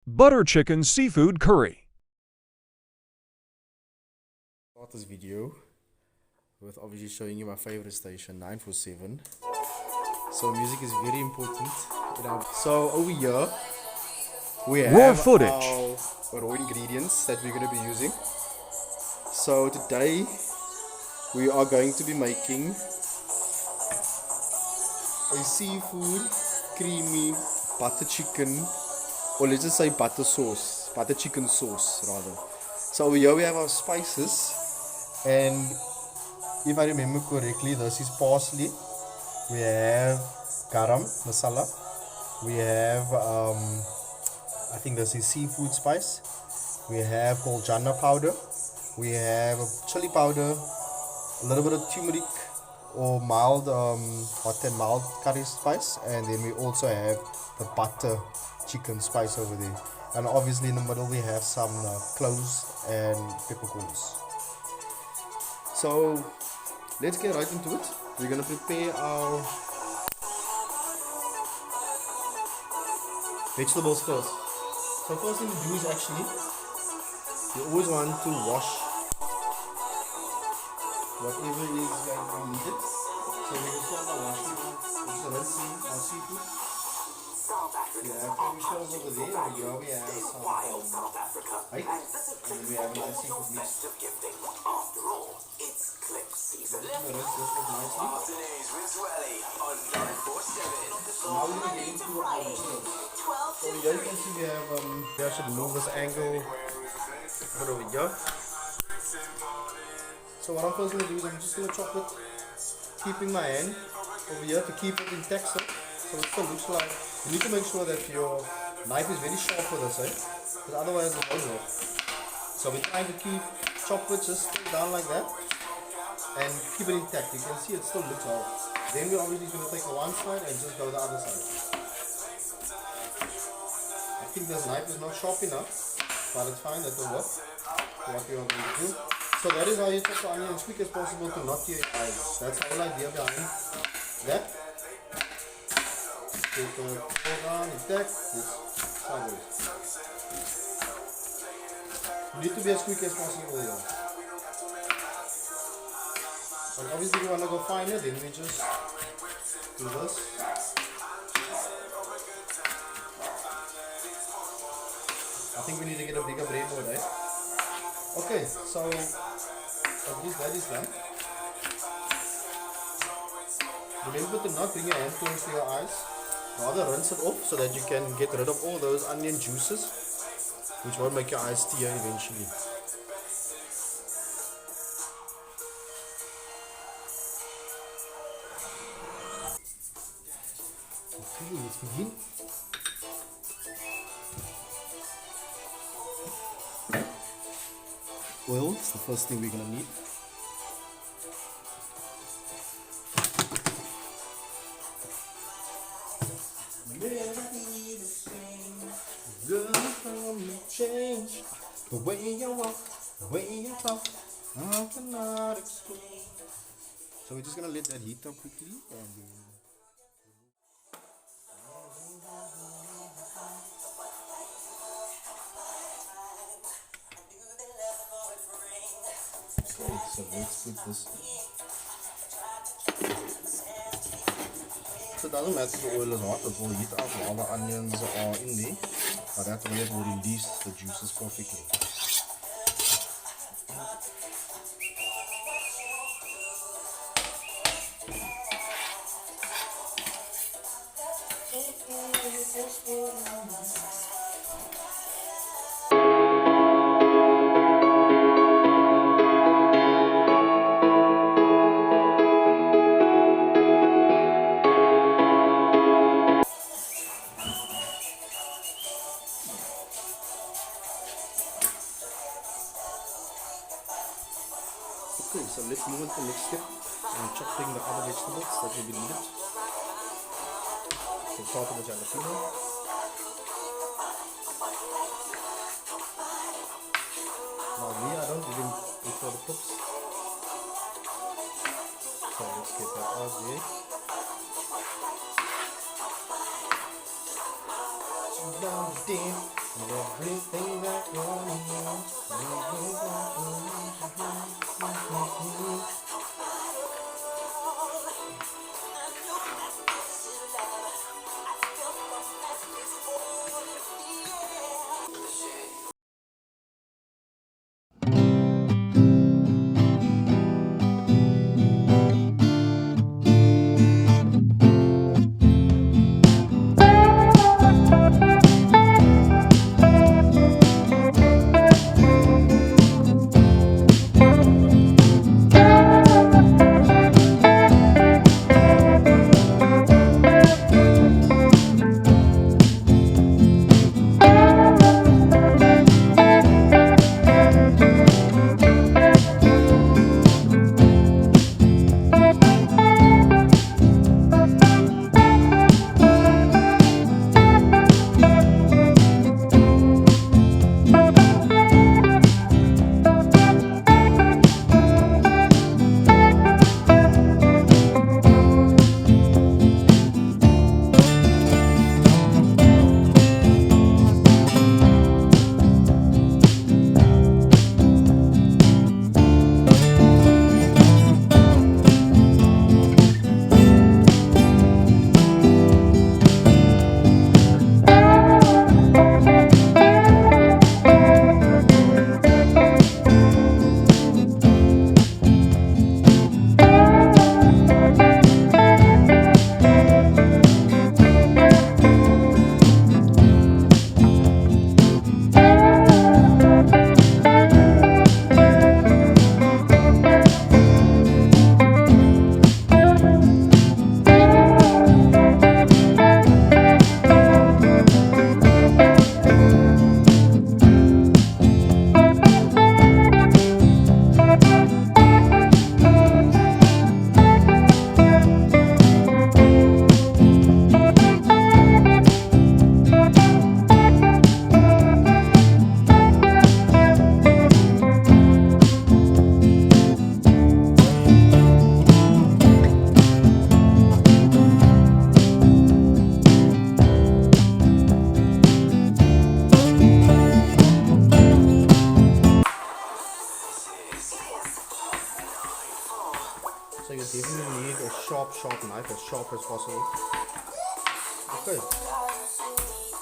Butter chicken seafood curry. Start this video with obviously showing you my favorite station, 947. So music is very important. So over here we have Footage. our raw ingredients that we're going to be using. So today we are going to be making a seafood creamy butter chicken, or let's just say butter chicken sauce rather. So over here we have our spices, and if I remember correctly, this is parsley, we have garam masala, we have I think this is seafood spice, we have koljana powder, we have chili powder, a little bit of turmeric or mild hot and mild curry spice, and then we also have the butter chicken spice over there, and obviously in the middle we have some cloves and peppercorns. So let's get right into it. We're gonna prepare our vegetables first. So first thing to do is actually, you always want to wash whatever is going to be needed. So we will start by washing rinsing our seafood. We have two shells over there, and here we have some right, and then we have a nice seafood mix. So I'm going to rinse this off nicely. Now we're going to get into our vegetables. So here you can see we have, I should move this angle put over here. So what I'm first going to do is I'm just going to chop it, keeping my hand over here to keep it intact, so it still looks like. You need to make sure that your knife is very sharp for this, because otherwise it won't work. So we're trying to chop it just down like that and keep it intact. You can see it still looks hard. Then we're obviously going to take the one side and just go the other side. I think this knife is not sharp enough, but it's fine, that will work for what we are going to do. So that is how you chop the onion as quick as possible to not tear your eyes. That's the whole idea behind that. Take the pull down, intact, this sideways. You need to be as quick as possible here. And obviously if you want to go finer, then we just do this. I think we need to get a bigger breadboard, right? Okay, so at least that is done. Remember to not bring your hand close to your eyes. Rather rinse it off so that you can get rid of all those onion juices, which won't make your eyes tear eventually. Okay, let's begin. Oil is the first thing we're going to need. Change the way you walk, the way you talk, I cannot explain. So we're just gonna let that heat up quickly, and okay, so let's put this. So it doesn't matter if the oil is hot, it will heat up while the onions are in there. But that way it will release the juices perfectly. Okay, so let's move on to the next step and chopping the other vegetables that will be needed. So start with the jalapeno. Now me, I don't even prefer the pips. So let's get that out there. Down the Everything that you want. Everything that you want. So you definitely need a sharp knife, as sharp as possible. Okay, here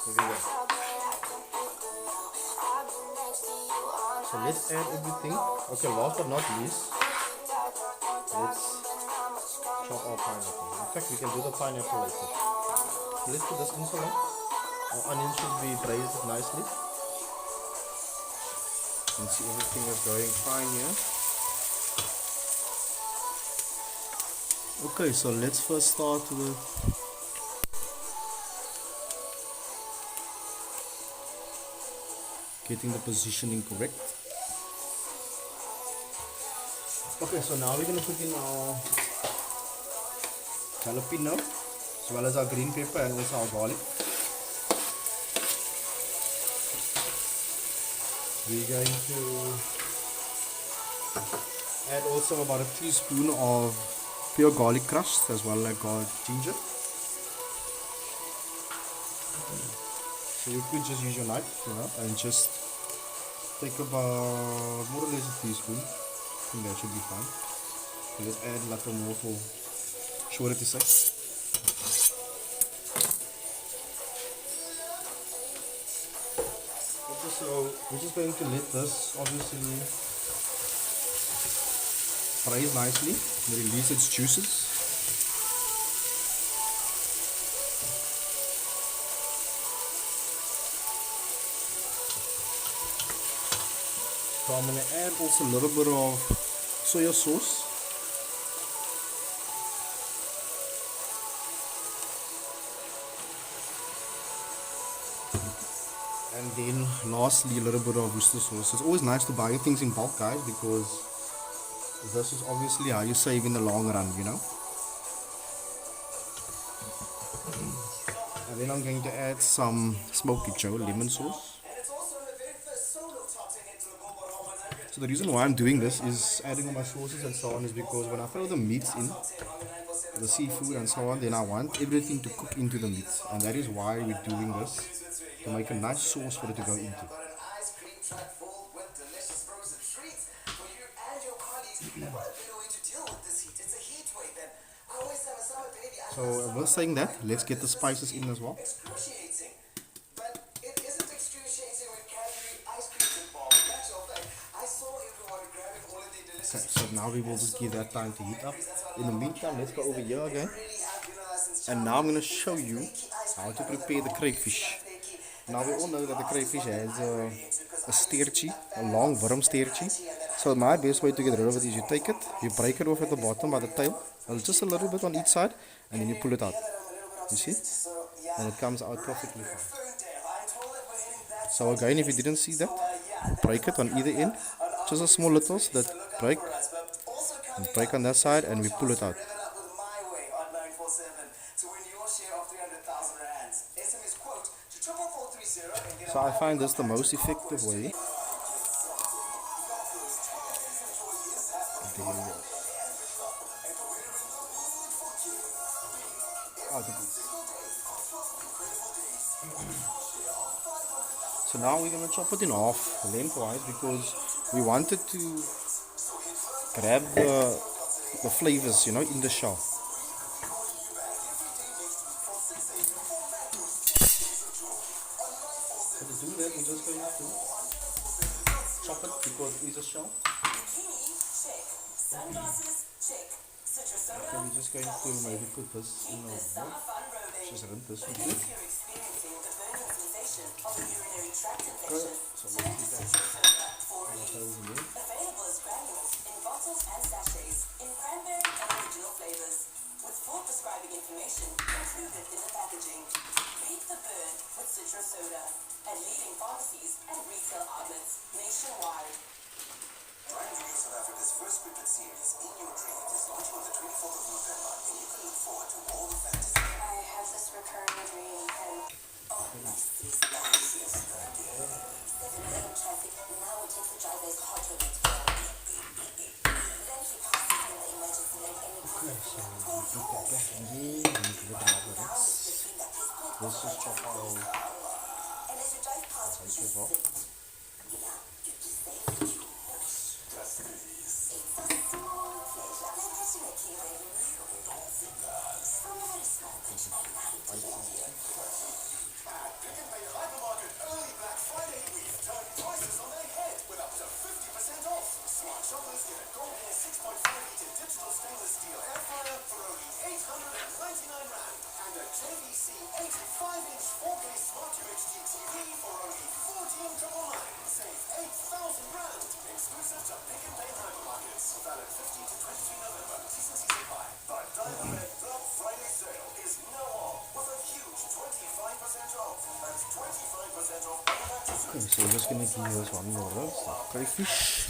we go. So let's add everything. Okay, last but not least, let's chop our pineapple. In fact, we can do the pineapple later. So let's put this in so long. Our onions should be braised nicely. You can see everything is going fine here. Okay, so let's first start with getting the positioning correct. Okay, so now we're going to put in our jalapeno as well as our green pepper and also our garlic. We're going to add also about a teaspoon of pure garlic crushed as well as ginger. So you could just use your knife, and just take about more or less a teaspoon. I think that should be fine. So let's add a little more for surety's sake. Okay, so we're just going to let this obviously braise nicely, release its juices. So I'm going to add also a little bit of soya sauce. And then lastly a little bit of Worcester sauce. It's always nice to buy your things in bulk, guys, because this is obviously how you save in the long run, And then I'm going to add some Smoky Joe lemon sauce. So the reason why I'm doing this is adding all my sauces and so on is because when I throw the meats in, the seafood and so on, then I want everything to cook into the meat. And that is why we're doing this. to make a nice sauce for it to go into. So I was saying that, let's get the spices in as well. Okay, so now we will just give that time to heat up. In the meantime, let's go over here again. And now I'm going to show you how to prepare the crayfish. Now we all know that the crayfish has a steertje, a long worm steertje. So my best way to get rid of it is you take it, you break it off at the bottom by the tail, just a little bit on each side, and then you pull it out. You see? And it comes out perfectly fine. So again, if you didn't see that, break it on either end, just a small little so that break, and break on that side, and we pull it out. So I find this the most effective way. There you go. So now we're going to chop it in half lengthwise because we wanted to grab the flavors, you know, in the shell. So to do that, we're just going to chop it because it is a shell. Okay, we're just going to maybe put this in a bowl. Just rinse this one too. Okay, so let's do that. Available as granules in bottles and sachets in cranberry and original flavors, with full prescribing information included in the packaging. Beat the bird with citrus soda at leading pharmacies and retail outlets nationwide. Brand new South Africa's first scripted series, In Your Dreams, is launching on the 24th of November, and you can look forward to all the fantasy. I have this recurring dream, and traffic now will take the driver's hot to it. Then he passes in the emergency lane and let's just chop out. And as you drive past, okay, so we're just going to give us one more roast of crayfish.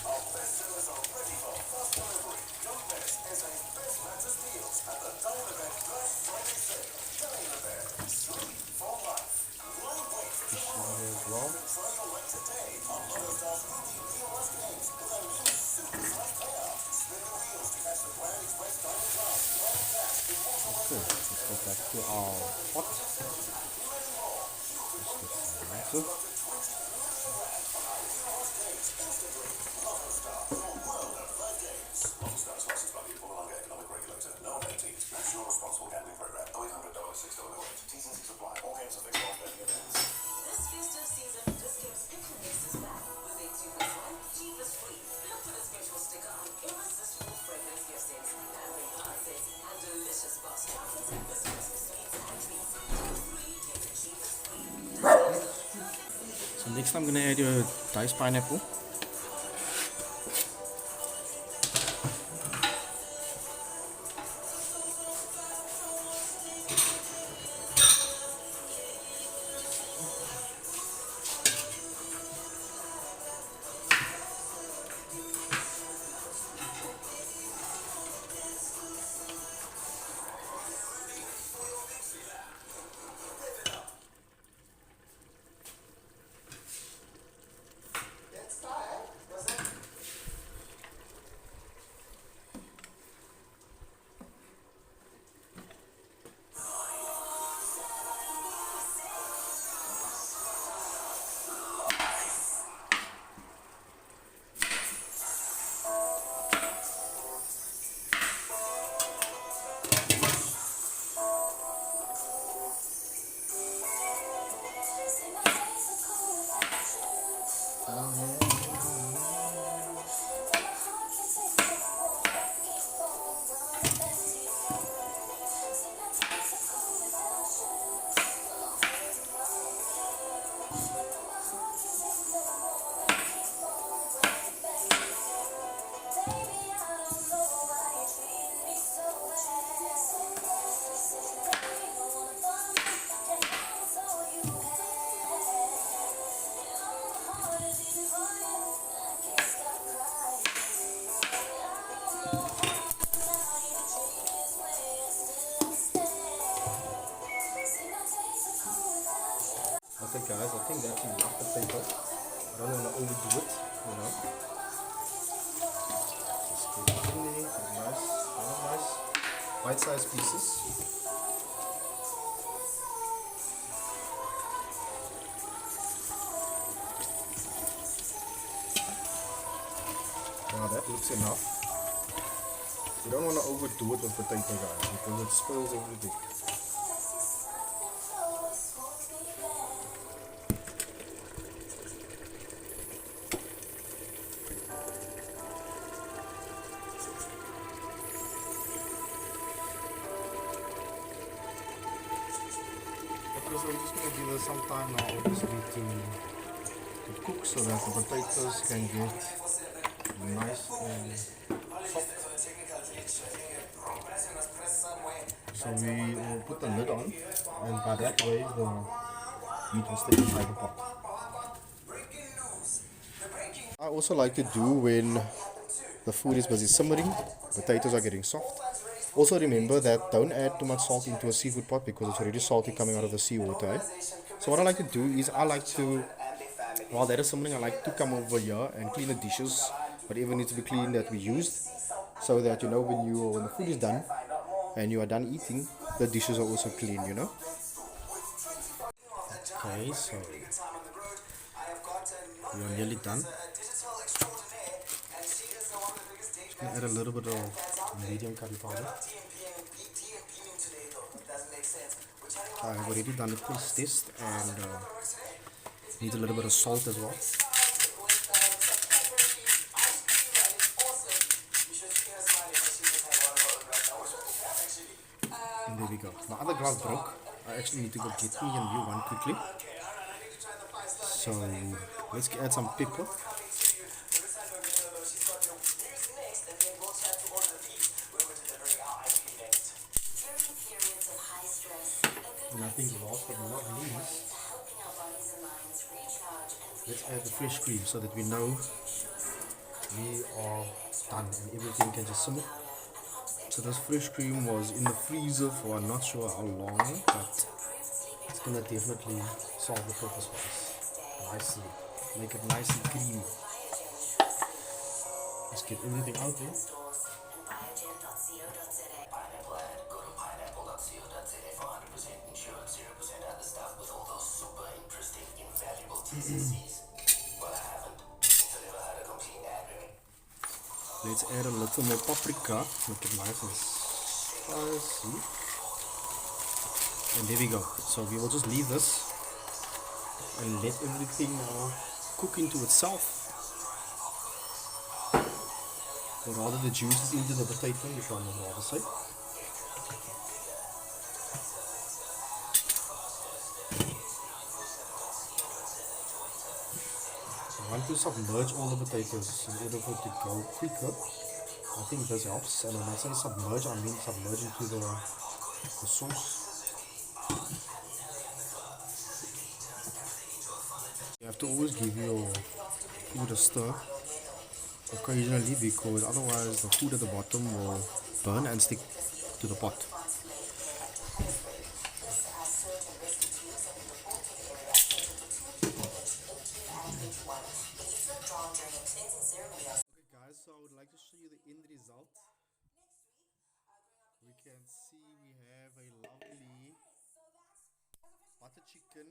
Okay, let's go back to our pot. Let's get some water. So next I'm going to add your diced pineapple. think that's enough potato. I don't want to overdo it, you know. Just put it in there, nice, nice bite-sized pieces. Now that looks enough. You don't want to overdo it with potato, guys, because it spoils everything. Okay, so we're just going to give it some time now, obviously, to cook so that the potatoes can get nice and soft. So we will put the lid on, and by that way the meat will stay inside the pot. I also like to do when the food is busy simmering, potatoes are getting soft. Also remember that don't add too much salt into a seafood pot because it's already salty coming out of the seawater. Eh? So what I like to do is while that is simmering, I like to come over here and clean the dishes, whatever needs to be cleaned that we used, so that you know when the food is done and you are done eating, the dishes are also clean, you know. Okay, so we are nearly done. Just gonna add a little bit of medium curry powder. I've already done a taste test and need a little bit of salt as well. And there we go. My other glove broke. I actually need to go get me a new one quickly. So let's add some pepper. And I think last but not least, let's add the fresh cream so that we know we are done and everything can just simmer. So this fresh cream was in the freezer for I'm not sure how long, but it's gonna definitely solve the purpose for us nicely. Make it nice and creamy. Let's get everything out there. Let's add a little more paprika, make it nice and spicy. And there we go. So we will just leave this and let everything cook into itself. Or rather the juices into the potato, if I would rather say. I want to submerge all the potatoes in order for it to go quicker. I think this helps, and when I say submerge, I mean submerge into the sauce. You have to always give your food a stir occasionally, because otherwise the food at the bottom will burn and stick to the pot. Okay guys, so I would like to show you the end result. We can see we have a lovely butter chicken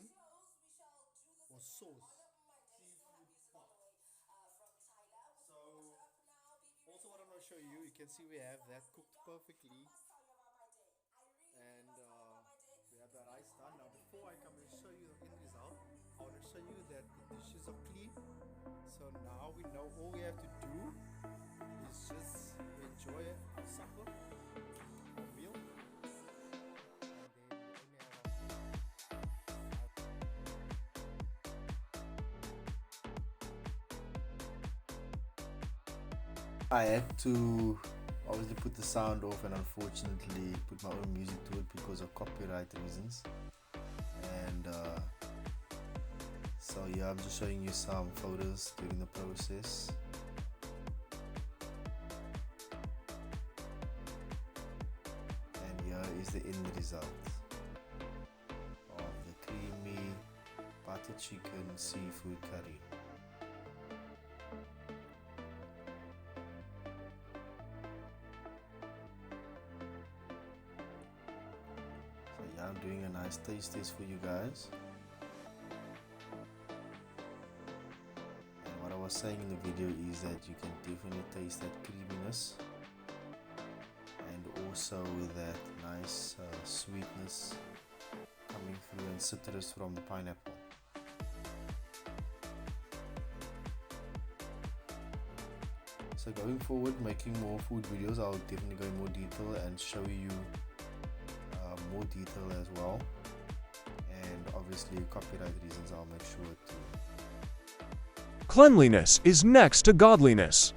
or sauce. So also what I'm going to show you, you can see we have that cooked perfectly, and we have the rice done. Now before I come and show you the end result, I want to show you that the dishes are clean. So now we know all we have to do is just enjoy a supper or meal, and then we only have I had to obviously put the sound off and unfortunately put my own music to it because of copyright reasons. And so yeah, I'm just showing you some photos during the process. And here is the end result of the creamy butter chicken seafood curry. So yeah, I'm doing a nice taste test for you guys. And what I was saying in the video is that you can definitely taste that creaminess and also that nice sweetness coming through and citrus from the pineapple. So going forward, making more food videos, I'll definitely go in more detail and show you more detail as well, and obviously copyright reasons I'll make sure to. Cleanliness is next to godliness.